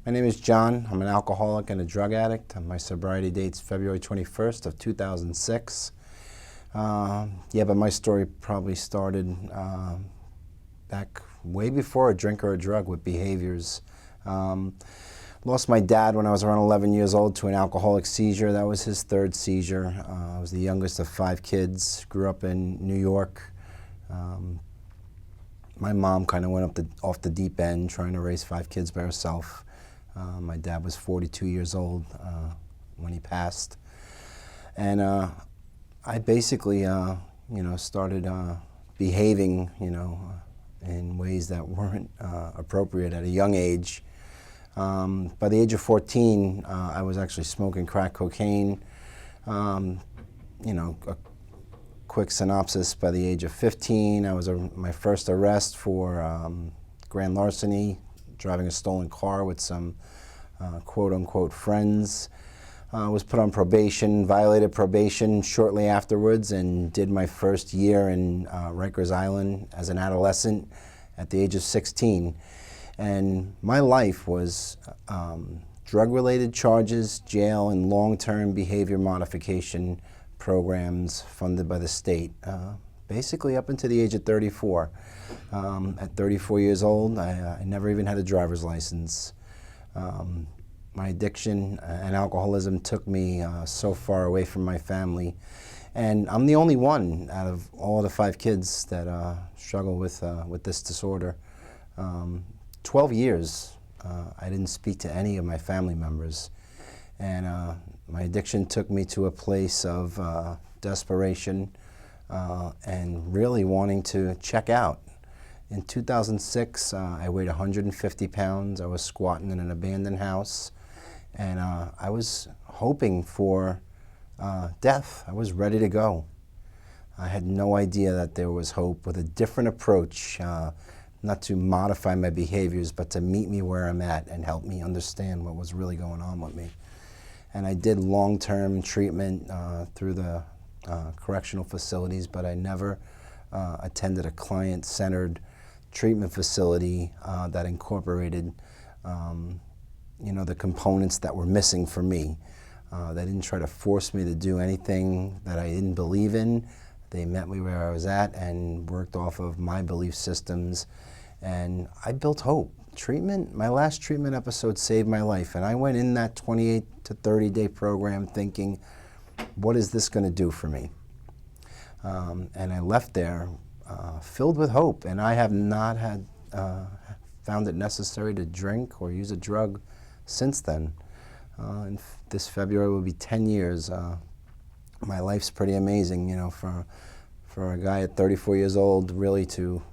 My name is John. I'm an alcoholic and a drug addict. My sobriety date's February 21st of 2006. But my story probably started back way before a drink or a drug with behaviors. Lost my dad when I was around 11 years old to an alcoholic seizure. That was his third seizure. I was the youngest of 5 kids. Grew up in New York. My mom kind of went off the deep end trying to raise 5 kids by herself. My dad was 42 years old when he passed. And I basically, started behaving, in ways that weren't appropriate at a young age. By the age of 14, I was actually smoking crack cocaine. A quick synopsis, by the age of 15, I was my first arrest for grand larceny, driving a stolen car with some quote-unquote friends. Was put on probation, violated probation shortly afterwards, and did my first year in Rikers Island as an adolescent at the age of 16. And my life was drug-related charges, jail, and long-term behavior modification programs funded by the state, basically up until the age of 34. At 34 years old, I never even had a driver's license. My addiction and alcoholism took me so far away from my family. And I'm the only one out of all the 5 kids that struggle with this disorder. 12 years, I didn't speak to any of my family members. And my addiction took me to a place of desperation and really wanting to check out. In 2006, I weighed 150 pounds. I was squatting in an abandoned house. And I was hoping for death. I was ready to go. I had no idea that there was hope with a different approach, not to modify my behaviors, but to meet me where I'm at and help me understand what was really going on with me. And I did long-term treatment through the correctional facilities, but I never attended a client-centered treatment facility that incorporated the components that were missing for me. They didn't try to force me to do anything that I didn't believe in. They met me where I was at and worked off of my belief systems. And I built hope. My last treatment episode saved my life. And I went in that 28 to 30-day program thinking, what is this going to do for me? And I left there filled with hope. And I have not found it necessary to drink or use a drug since then. And this February will be 10 years. My life's pretty amazing, for a guy at 34 years old, really to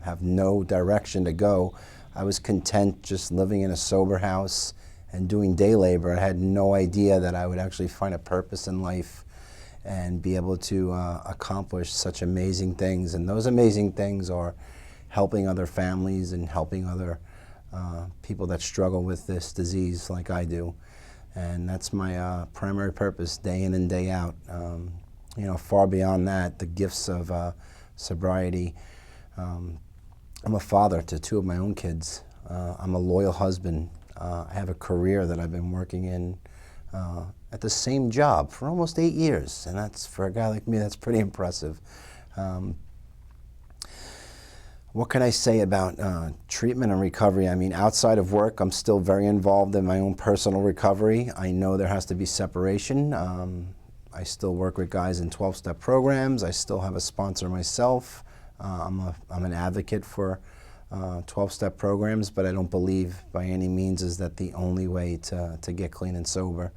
have no direction to go. I was content just living in a sober house and doing day labor. I had no idea that I would actually find a purpose in life and be able to accomplish such amazing things. And those amazing things are helping other families and helping other people that struggle with this disease like I do. And that's my primary purpose, day in and day out. Far beyond that, the gifts of sobriety. I'm a father to 2 of my own kids. I'm a loyal husband. I have a career that I've been working in at the same job for almost 8 years. And that's, for a guy like me, that's pretty impressive. What can I say about treatment and recovery? I mean, outside of work, I'm still very involved in my own personal recovery. I know there has to be separation. I still work with guys in 12-step programs. I still have a sponsor myself. I'm an advocate for 12-step programs, but I don't believe by any means is that the only way to get clean and sober.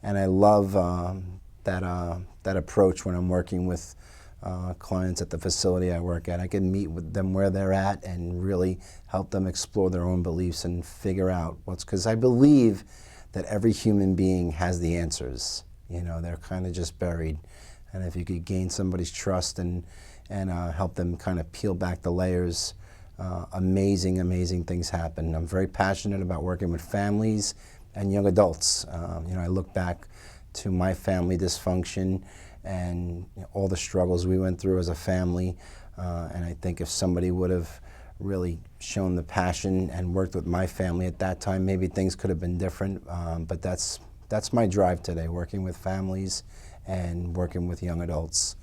And I love that approach when I'm working with clients at the facility I work at. I can meet with them where they're at and really help them explore their own beliefs and figure out because I believe that every human being has the answers. They're kind of just buried. And if you could gain somebody's trust and help them kind of peel back the layers, amazing things happen. I'm very passionate about working with families and young adults. I look back to my family dysfunction and all the struggles we went through as a family. And I think if somebody would have really shown the passion and worked with my family at that time. Maybe things could have been different, but that's my drive today, working with families and working with young adults.